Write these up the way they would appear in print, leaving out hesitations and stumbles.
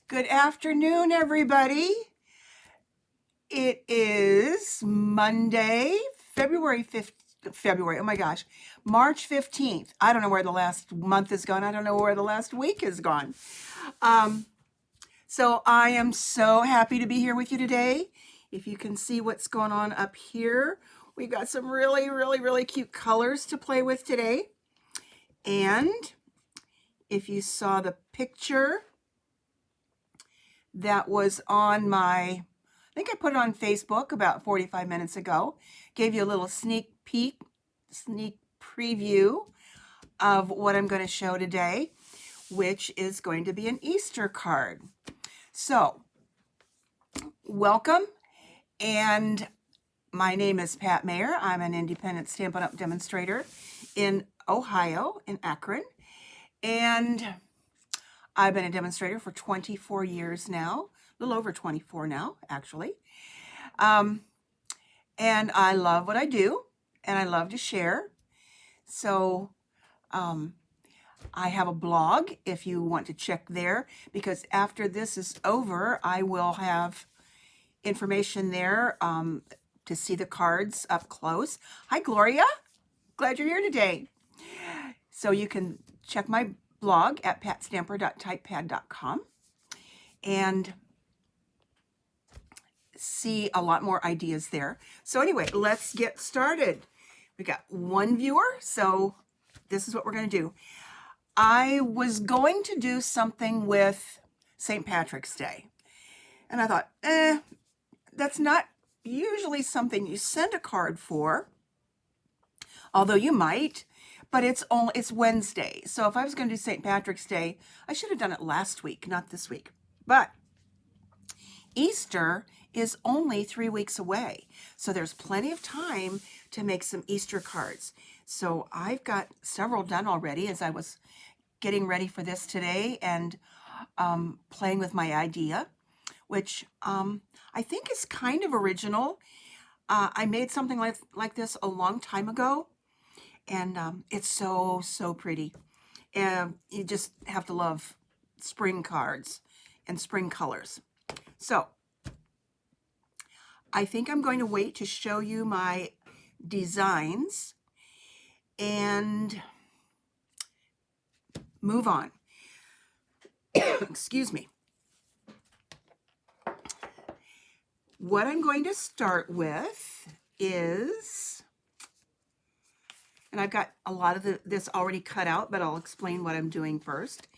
Good afternoon, everybody. It is Monday, February 5th, oh my gosh, March 15th. I don't know where the last month is gone. I don't know where the last week is gone. So I am so happy to be here with you today. If you can see what's going on up here, we've got some really cute colors to play with today. And if you saw the picture that was on I think I put it on Facebook about 45 minutes ago, gave you a little sneak preview of what I'm going to show today, which is going to be an Easter card. So, welcome, and my name is Pat Mayer. I'm an independent Stampin' Up! Demonstrator in Ohio, in Akron, and I've been a demonstrator for 24 years now, a little over 24 now, actually. And I love what I do, and I love to share. So I have a blog if you want to check there, because after this is over, I will have information there to see the cards up close. Hi, Gloria. Glad you're here today. So you can check my blog at patstamper.typepad.com and see a lot more ideas there. So anyway, let's get started. We got one viewer, so this is what we're going to do. I was going to do something with St. Patrick's Day, and I thought, that's not usually something you send a card for, although you might, but it's Wednesday. So if I was going to do St. Patrick's Day, I should have done it last week, not this week. But Easter is only 3 weeks away, so there's plenty of time to make some Easter cards. So I've got several done already as I was getting ready for this today and playing with my idea, which I think is kind of original. I made something like this a long time ago, and it's so pretty. And you just have to love spring cards and spring colors. So I think I'm going to wait to show you my designs and move on. Excuse me. What I'm going to start with is, and I've got a lot of this already cut out, but I'll explain what I'm doing first.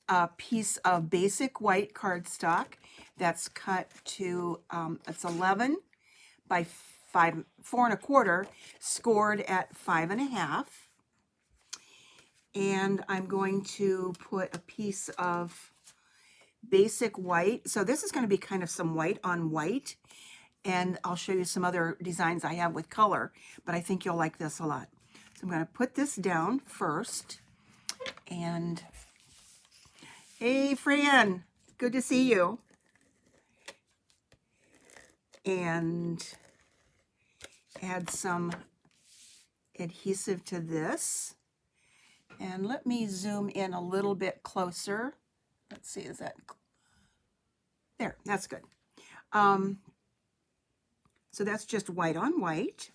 A piece of basic white cardstock that's cut to, it's 11 by 4 1/4, scored at 5 1/2. And I'm going to put a piece of basic white. So this is going to be kind of some white on white, and I'll show you some other designs I have with color, but I think you'll like this a lot. So I'm going to put this down first, and hey, Fran, good to see you. And add some adhesive to this. And let me zoom in a little bit closer. Let's see, is that there? That's good. So that's just white on white.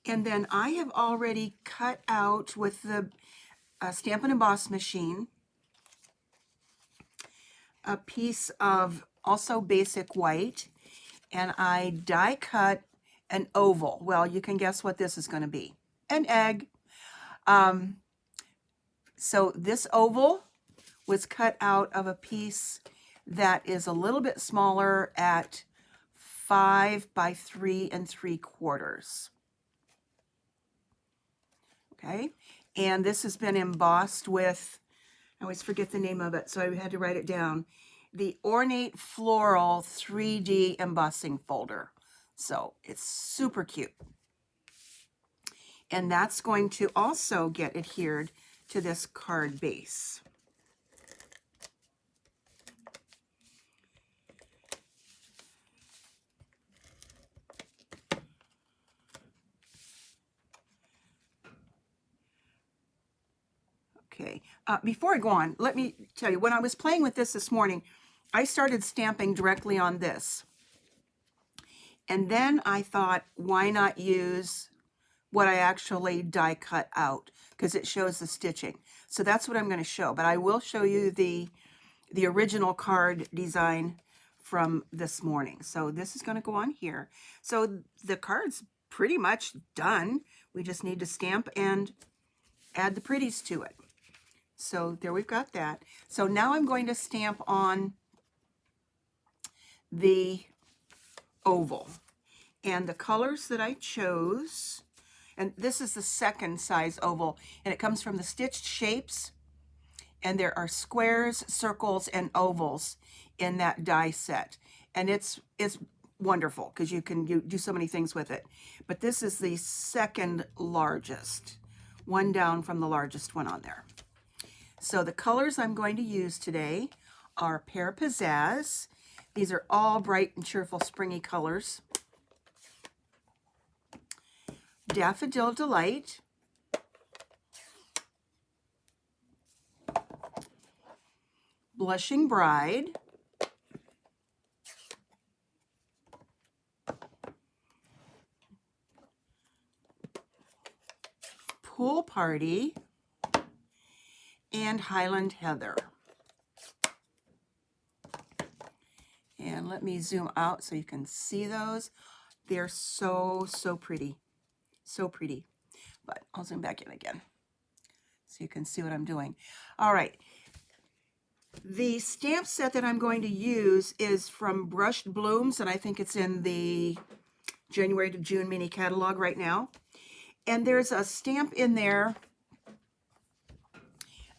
And then I have already cut out with the Stampin' Emboss machine a piece of also basic white, and I die cut an oval. Well, you can guess what this is going to be. An egg. So this oval was cut out of a piece that is a little bit smaller at 5 by 3 3/4. Okay, and this has been embossed with, I always forget the name of it, so I had to write it down, the Ornate Floral 3D embossing folder. So it's super cute. And that's going to also get adhered to this card base. Okay, before I go on, let me tell you, when I was playing with this morning, I started stamping directly on this. And then I thought, why not use what I actually die cut out, because it shows the stitching. So that's what I'm going to show, but I will show you the original card design from this morning. So this is going to go on here. So the card's pretty much done. We just need to stamp and add the pretties to it. So there we've got that. So now I'm going to stamp on the oval. And the colors that I chose, and this is the second size oval, and it comes from the Stitched Shapes, and there are squares, circles, and ovals in that die set. And it's wonderful because you can do so many things with it. But this is the second largest, one down from the largest one on there. So the colors I'm going to use today are Pear Pizzazz. These are all bright and cheerful springy colors. Daffodil Delight. Blushing Bride. Pool Party. And Highland Heather. And let me zoom out so you can see those. They're so, so pretty. So pretty. But I'll zoom back in again so you can see what I'm doing. All right. The stamp set that I'm going to use is from Brushed Blooms, and I think it's in the January to June mini catalog right now. And there's a stamp in there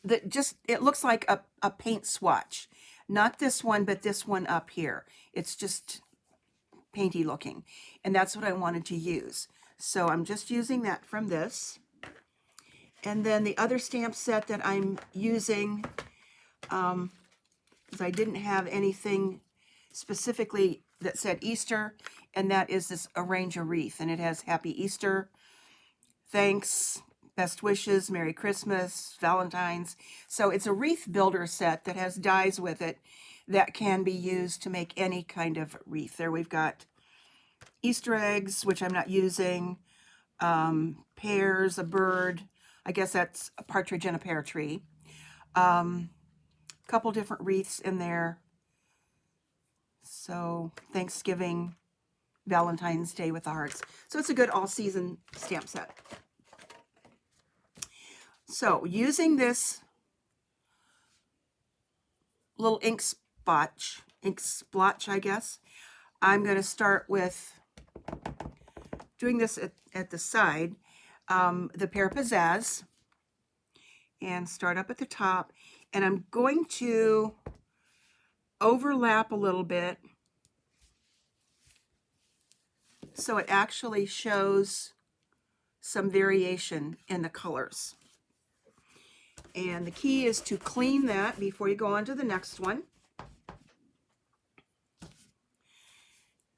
that just, it looks like a paint swatch. Not this one, but this one up here. It's just painty looking. And that's what I wanted to use. So I'm just using that from this. And then the other stamp set that I'm using, because I didn't have anything specifically that said Easter, and that is this Arrange a Wreath. And it has Happy Easter, Thanks, Best Wishes, Merry Christmas, Valentine's. So it's a wreath builder set that has dies with it that can be used to make any kind of wreath. There we've got Easter eggs, which I'm not using, pears, a bird. I guess that's a partridge in a pear tree. Couple different wreaths in there. So Thanksgiving, Valentine's Day with the hearts. So it's a good all-season stamp set. So using this little ink splotch, I guess, I'm going to start with doing this at the side, the Pear Pizzazz, and start up at the top. And I'm going to overlap a little bit so it actually shows some variation in the colors. And the key is to clean that before you go on to the next one.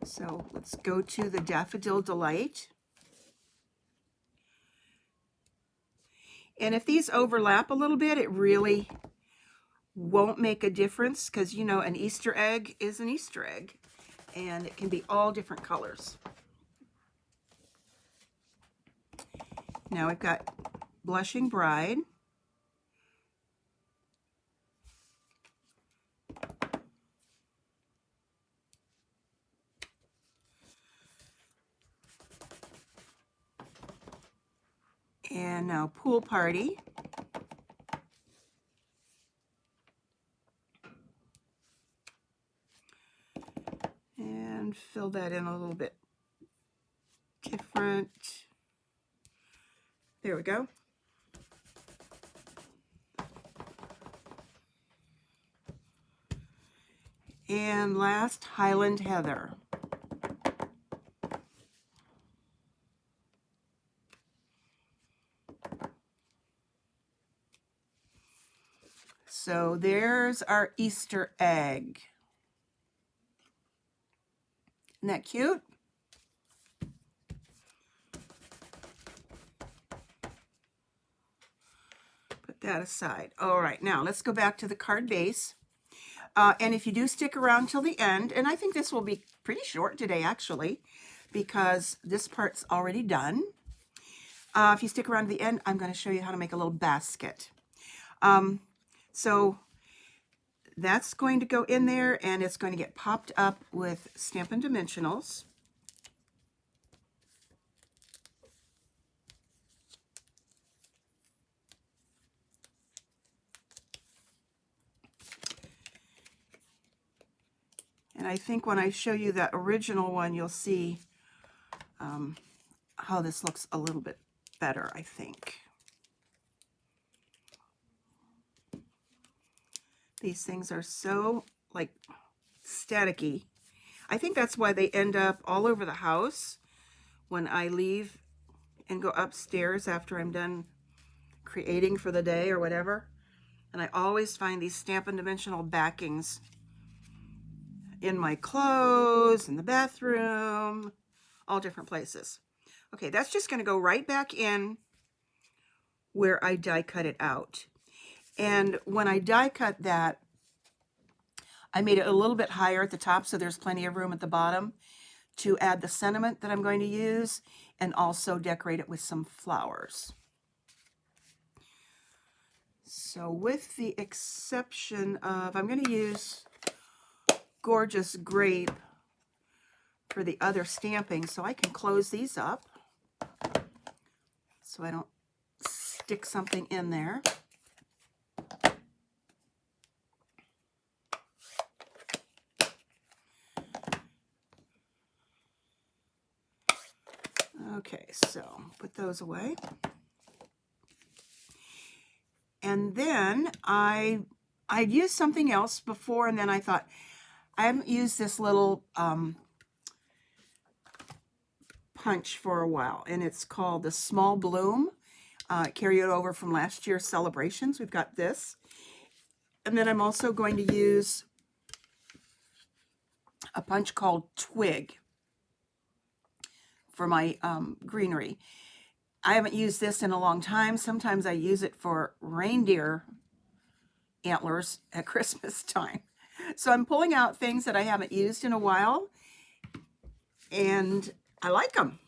So let's go to the Daffodil Delight. And if these overlap a little bit, it really won't make a difference because, you know, an Easter egg is an Easter egg. And it can be all different colors. Now we've got Blushing Bride. And now Pool Party. And fill that in a little bit different. There we go. And last, Highland Heather. So there's our Easter egg. Isn't that cute? Put put that aside. All right, now let's go back to the card base. And if you do stick around till the end, and I think this will be pretty short today actually, because this part's already done. If you stick around to the end, I'm going to show you how to make a little basket. So that's going to go in there, and it's going to get popped up with Stampin' Dimensionals. And I think when I show you that original one, you'll see how this looks a little bit better, I think. These things are so, like, staticky. I think that's why they end up all over the house when I leave and go upstairs after I'm done creating for the day or whatever. And I always find these Stampin' Dimensional backings in my clothes, in the bathroom, all different places. Okay, that's just going to go right back in where I die cut it out. And when I die cut that, I made it a little bit higher at the top so there's plenty of room at the bottom to add the sentiment that I'm going to use, and also decorate it with some flowers. So with the exception of, I'm going to use Gorgeous Grape for the other stamping, so I can close these up so I don't stick something in there. Okay, so put those away. And then I'd used something else before, and then I thought, I haven't used this little punch for a while, and it's called the Small Bloom. Carry it over from last year's celebrations. We've got this. And then I'm also going to use a punch called Twig for my greenery. I haven't used this in a long time. Sometimes I use it for reindeer antlers at Christmas time. So I'm pulling out things that I haven't used in a while, and I like them.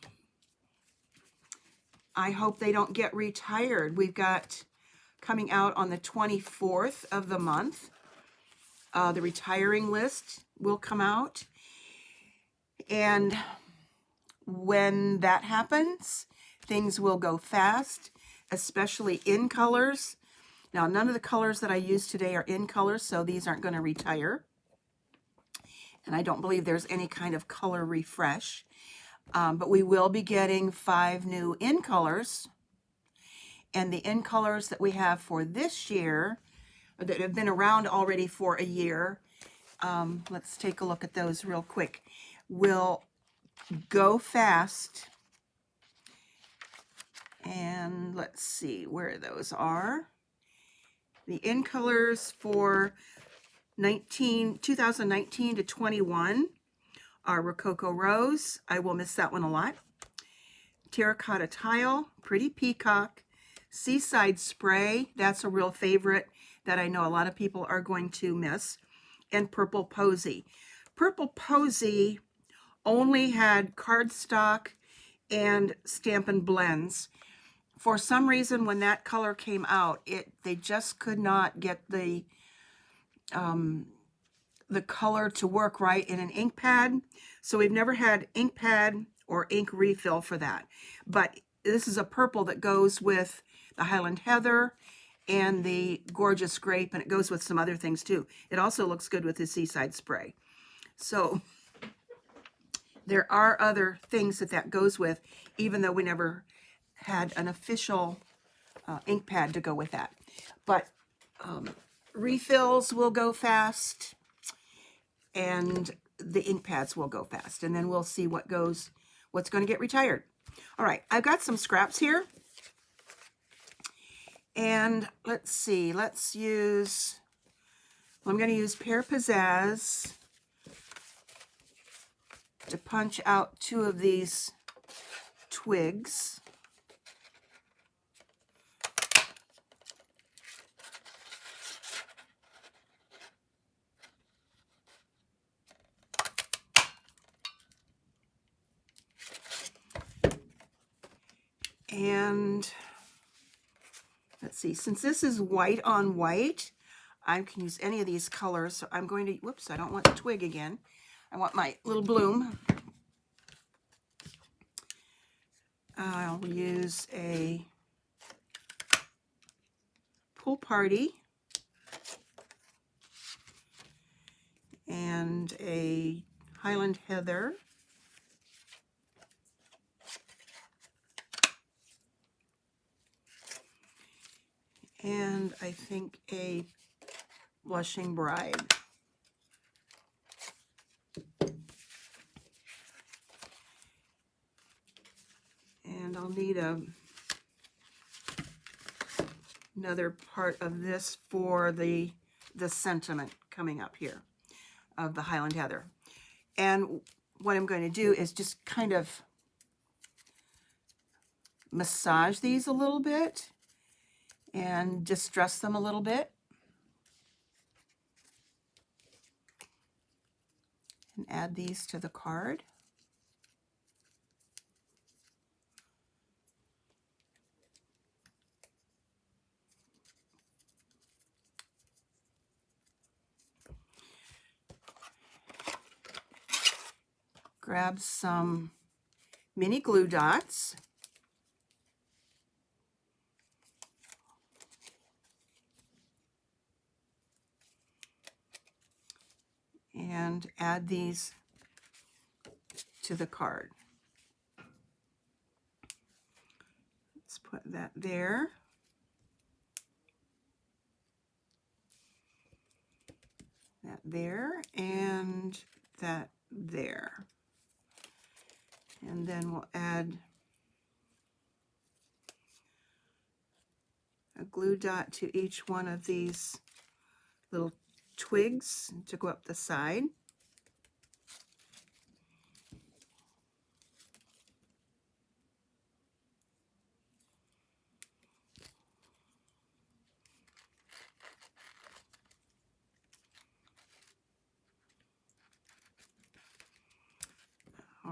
I hope they don't get retired. We've got coming out on the 24th of the month. The retiring list will come out. And when that happens, things will go fast, especially in colors. Now, none of the colors that I use today are in colors, so these aren't going to retire. And I don't believe there's any kind of color refresh. But we will be getting 5 new in colors. And the in colors that we have for this year, that have been around already for a year, let's take a look at those real quick, will go fast. And let's see where those are. The in colors for 2019 to 21 are Rococo Rose. I will miss that one a lot. Terracotta Tile, Pretty Peacock, Seaside Spray. That's a real favorite that I know a lot of people are going to miss. And Purple Posy. Purple Posy only had cardstock and Stampin' blends. For some reason, when that color came out, they just could not get the color to work right in an ink pad. So we've never had ink pad or ink refill for that. But this is a purple that goes with the Highland Heather and the Gorgeous Grape, and it goes with some other things too. It also looks good with the Seaside Spray. So there are other things that goes with, even though we never had an official ink pad to go with that. But refills will go fast, and the ink pads will go fast, and then we'll see what's going to get retired. All right, I've got some scraps here, and let's see, I'm going to use Pear Pizzazz to punch out 2 of these twigs. And let's see, since this is white on white, I can use any of these colors. So I'm going to, whoops, I don't want the twig again. I want my little bloom. I'll use a Pool Party and a Highland Heather. And I think a Blushing Bride. And I'll need another part of this for the sentiment coming up here of the Highland Heather. And what I'm going to do is just kind of massage these a little bit and distress them a little bit. And add these to the card. Grab some mini glue dots. And add these to the card. Let's put that there. That there, and that there. And then we'll add a glue dot to each one of these little twigs to go up the side.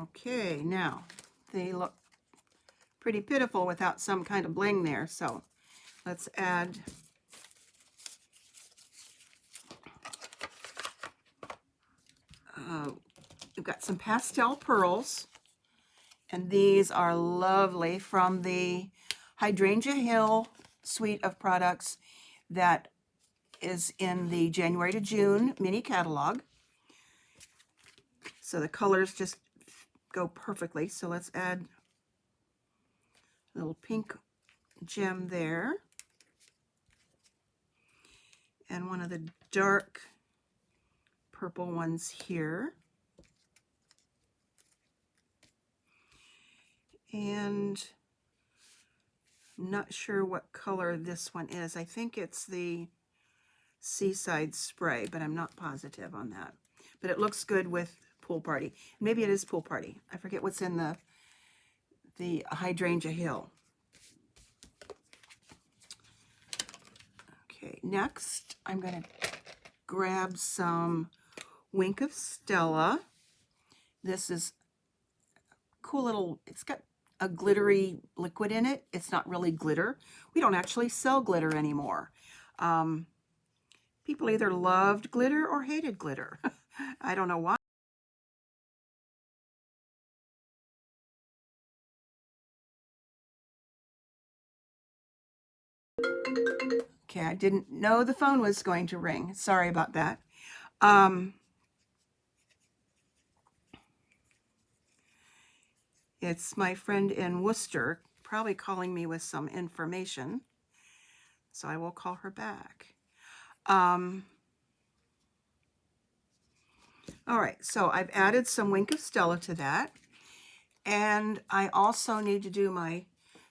Okay, now they look pretty pitiful without some kind of bling there, so let's add we've got some pastel pearls, and these are lovely from the Hydrangea Hill suite of products that is in the January to June mini catalog. So the colors just go perfectly. So let's add a little pink gem there, and one of the dark purple ones here. And I'm not sure what color this one is. I think it's the Seaside Spray, but I'm not positive on that. But it looks good with Pool Party. Maybe it is Pool Party. I forget what's in the Hydrangea Hill. Okay, next I'm going to grab some Wink of Stella. This is cool little, it's got a glittery liquid in it. It's not really glitter. We don't actually sell glitter anymore. People either loved glitter or hated glitter. I don't know why. Okay, I didn't know the phone was going to ring. Sorry about that. It's my friend in Worcester, probably calling me with some information. So I will call her back. All right, so I've added some Wink of Stella to that. And I also need to do my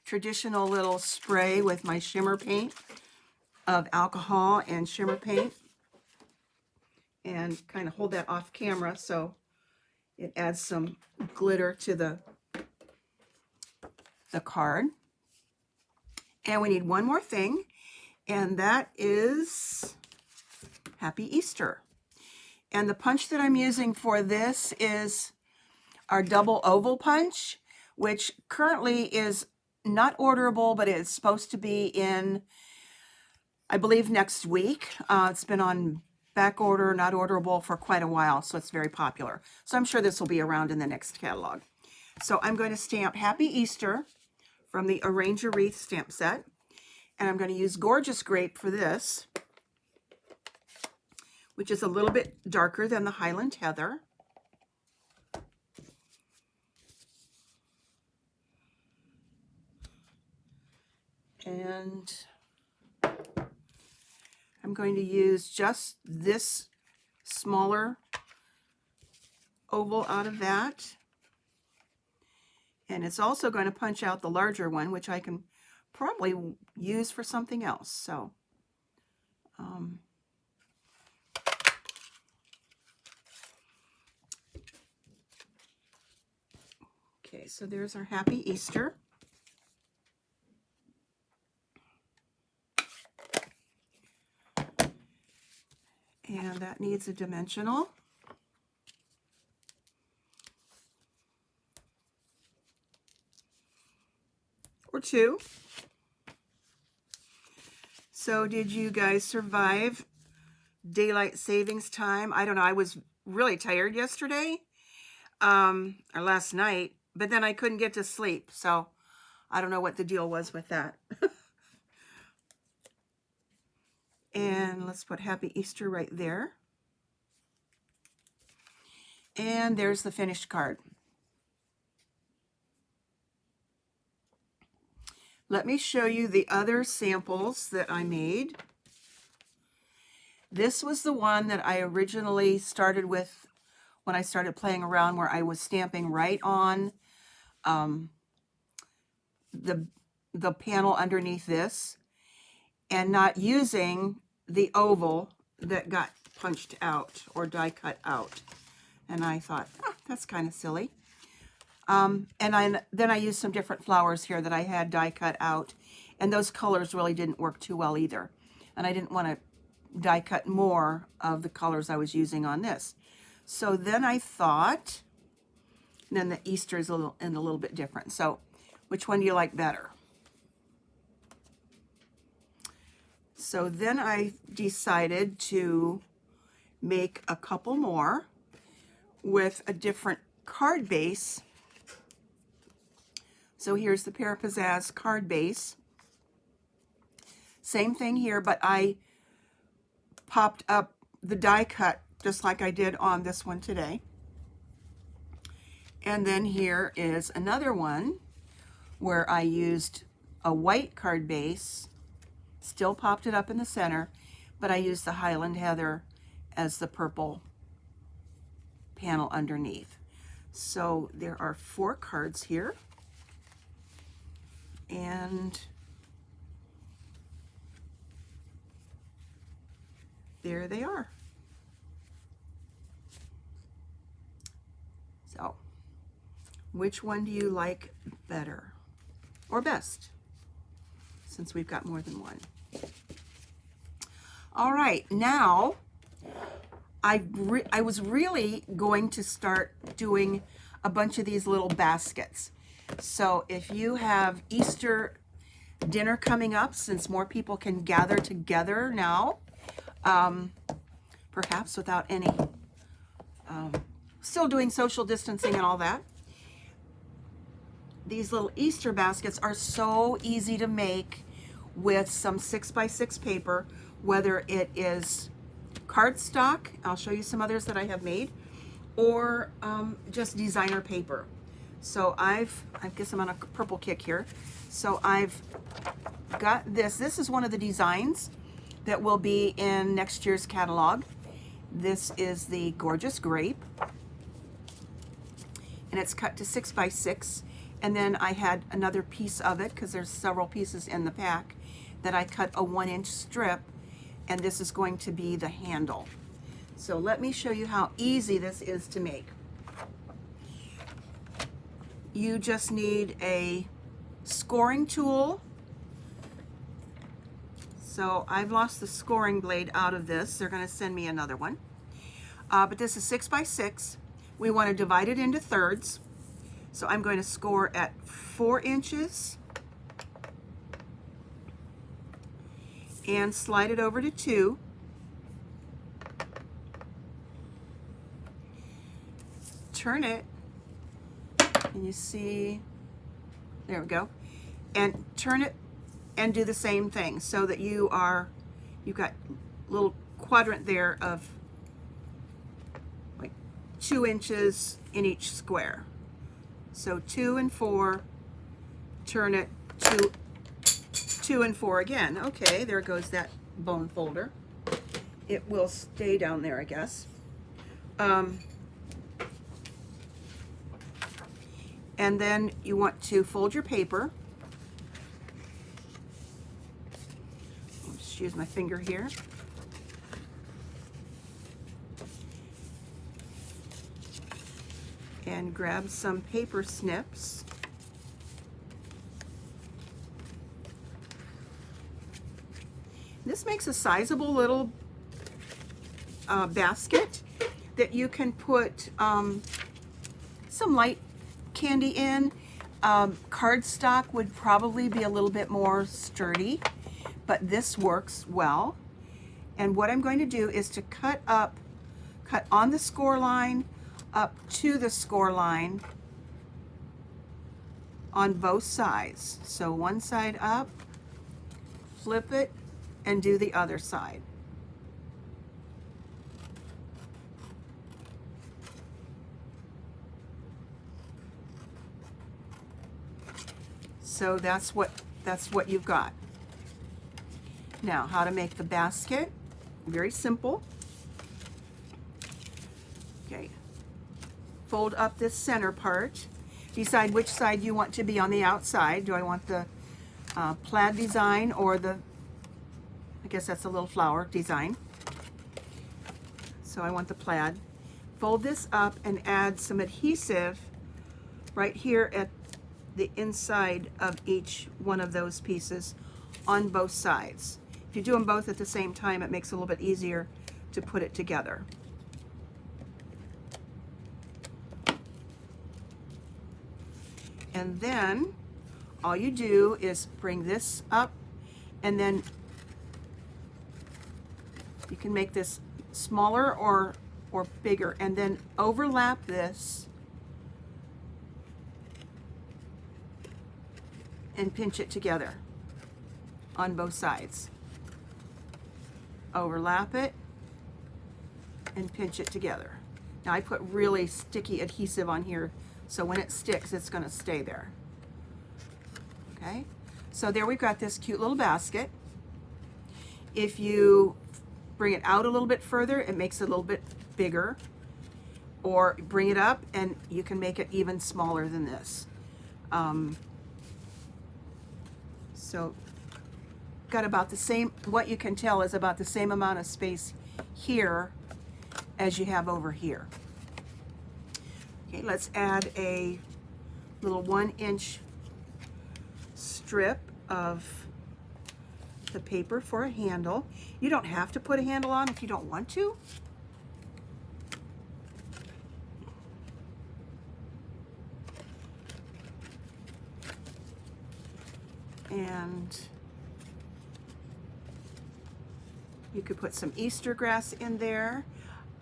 traditional little spray with my shimmer paint of alcohol and shimmer paint. And kind of hold that off camera so it adds some glitter to the card. And we need one more thing, and that is Happy Easter. And the punch that I'm using for this is our double oval punch, which currently is not orderable, but it's supposed to be in, I believe, next week. It's been on back order, not orderable for quite a while, so it's very popular. So I'm sure this will be around in the next catalog. So I'm going to stamp Happy Easter from the Arrange a Wreath stamp set. And I'm going to use Gorgeous Grape for this, which is a little bit darker than the Highland Heather. And I'm going to use just this smaller oval out of that. And it's also going to punch out the larger one, which I can probably use for something else. So, okay, so there's our Happy Easter. And that needs a dimensional. Or two. So did you guys survive daylight savings time? I don't know. I was really tired yesterday, or last night, but then I couldn't get to sleep. So I don't know what the deal was with that. And let's put Happy Easter right there. And there's the finished card. Let me show you the other samples that I made. This was the one that I originally started with when I started playing around, where I was stamping right on the panel underneath this and not using the oval that got punched out or die cut out. And I thought, oh, that's kind of silly. And then I used some different flowers here that I had die cut out, and those colors really didn't work too well either. And I didn't want to die cut more of the colors I was using on this. So then I thought, then the Easter is a little bit different. So which one do you like better? So then I decided to make a couple more with a different card base. So here's the Pear Pizzazz card base. Same thing here, but I popped up the die cut just like I did on this one today. And then here is another one where I used a white card base, still popped it up in the center, but I used the Highland Heather as the purple panel underneath. So there are 4 cards here. And there they are. So, which one do you like better or best, since we've got more than one? All right, now I was really going to start doing a bunch of these little baskets. So if you have Easter dinner coming up, since more people can gather together now, perhaps without any, still doing social distancing and all that, these little Easter baskets are so easy to make with some 6x6 paper, whether it is cardstock, I'll show you some others that I have made, or just designer paper. So I guess I'm on a purple kick here. So I've got this. This is one of the designs that will be in next year's catalog. This is the Gorgeous Grape, and it's cut to 6x6. And then I had another piece of it, because there's several pieces in the pack, that I cut a 1-inch strip, and this is going to be the handle. So let me show you how easy this is to make. You just need a scoring tool. So I've lost the scoring blade out of this. They're going to send me another one. But this is 6x6. We want to divide it into thirds. So I'm going to score at 4 inches and slide it over to 2. Turn it, and you see, there we go, and turn it and do the same thing so that you've got a little quadrant there of like 2 inches in each square. So 2 and 4, turn it, 2 and 4 again. Okay, there goes that bone folder. It will stay down there, I guess. And then you want to fold your paper. I'll just use my finger here. And grab some paper snips. This makes a sizable little basket that you can put some light candy in. Cardstock would probably be a little bit more sturdy, but this works well. And what I'm going to do is to cut on the score line up to the score line on both sides. So one side up, flip it, and do the other side. So that's what you've got. Now, how to make the basket? Very simple. Okay. Fold up this center part. Decide which side you want to be on the outside. Do I want the plaid design or the, I guess that's a little flower design. So I want the plaid. Fold this up and add some adhesive right here at the inside of each one of those pieces on both sides. If you do them both at the same time, it makes it a little bit easier to put it together. And then all you do is bring this up, and then you can make this smaller or bigger, and then overlap this and pinch it together on both sides. Overlap it and pinch it together. Now I put really sticky adhesive on here, so when it sticks, it's going to stay there. Okay, so there we've got this cute little basket. If you bring it out a little bit further, it makes it a little bit bigger, or bring it up and you can make it even smaller than this. So got about the same, what you can tell is about the same amount of space here as you have over here. Okay, let's add a little 1-inch strip of the paper for a handle. You don't have to put a handle on if you don't want to. And you could put some Easter grass in there.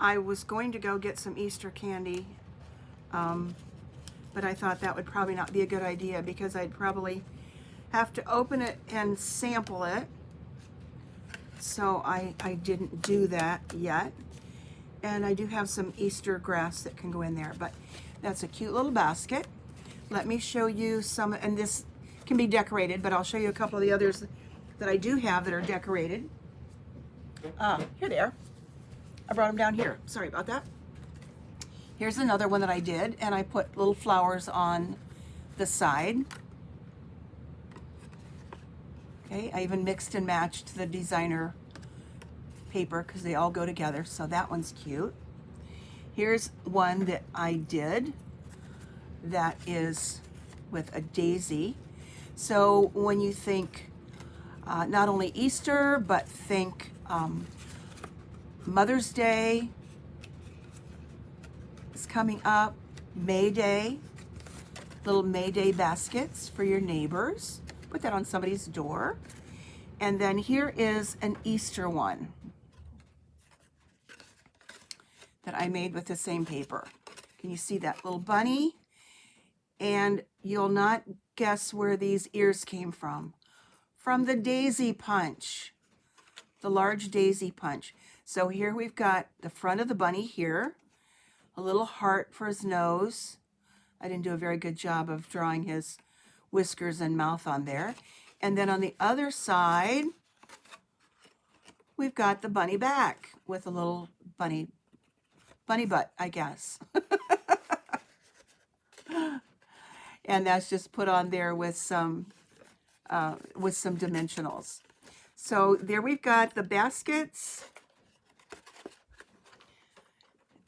I was going to go get some Easter candy, but I thought that would probably not be a good idea because I'd probably have to open it and sample it. So I didn't do that yet. And I do have some Easter grass that can go in there, but that's a cute little basket. Let me show you some, and this can be decorated, but I'll show you a couple of the others that I do have that are decorated. Here they are. I brought them down here. Sorry about that. Here's another one that I did, and I put little flowers on the side. Okay, I even mixed and matched the designer paper because they all go together, so that one's cute. Here's one that I did that is with a daisy. So when you think not only Easter, but think Mother's Day is coming up, May Day, little May Day baskets for your neighbors. Put that on somebody's door. And then here is an Easter one that I made with the same paper. Can you see that little bunny? And you'll not guess where these ears came from. From the daisy punch, the large daisy punch. So here we've got the front of the bunny here, a little heart for his nose. I didn't do a very good job of drawing his whiskers and mouth on there. And then on the other side, we've got the bunny back with a little bunny butt, I guess. And that's just put on there with some dimensionals. So there we've got the baskets.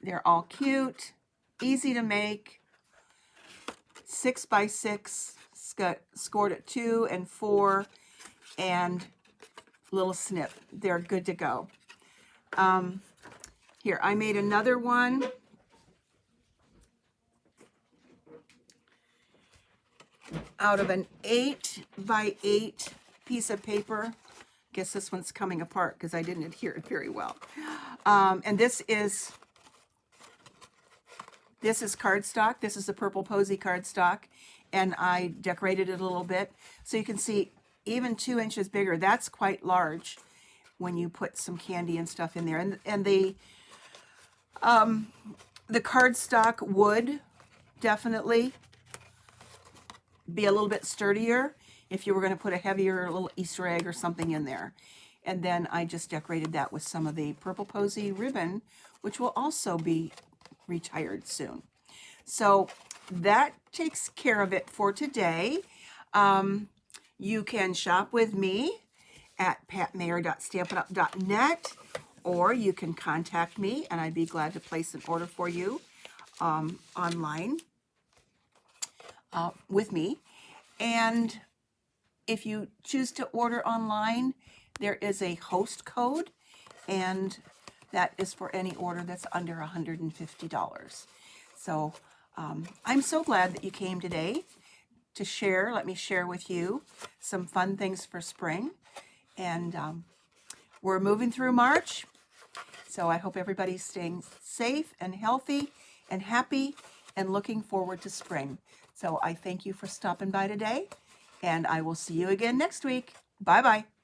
They're all cute, easy to make. 6 by 6, scored at 2 and 4, and little snip. They're good to go. Here, I made another one. Out of an 8 by 8 piece of paper. Guess this one's coming apart because I didn't adhere it very well. And this is cardstock. This is the Purple Posy cardstock, and I decorated it a little bit. So you can see even 2 inches bigger. That's quite large when you put some candy and stuff in there. And the cardstock would definitely be a little bit sturdier if you were going to put a heavier little Easter egg or something in there. And then I just decorated that with some of the Purple Posy ribbon, which will also be retired soon. So that takes care of it for today. You can shop with me at patmayer.stampinup.net, or you can contact me and I'd be glad to place an order for you online with me. And if you choose to order online, there is a host code, and that is for any order that's under $150. So I'm so glad that you came today to share. Let me share with you some fun things for spring. And we're moving through March, so I hope everybody's staying safe and healthy and happy and looking forward to spring. So I thank you for stopping by today, and I will see you again next week. Bye-bye.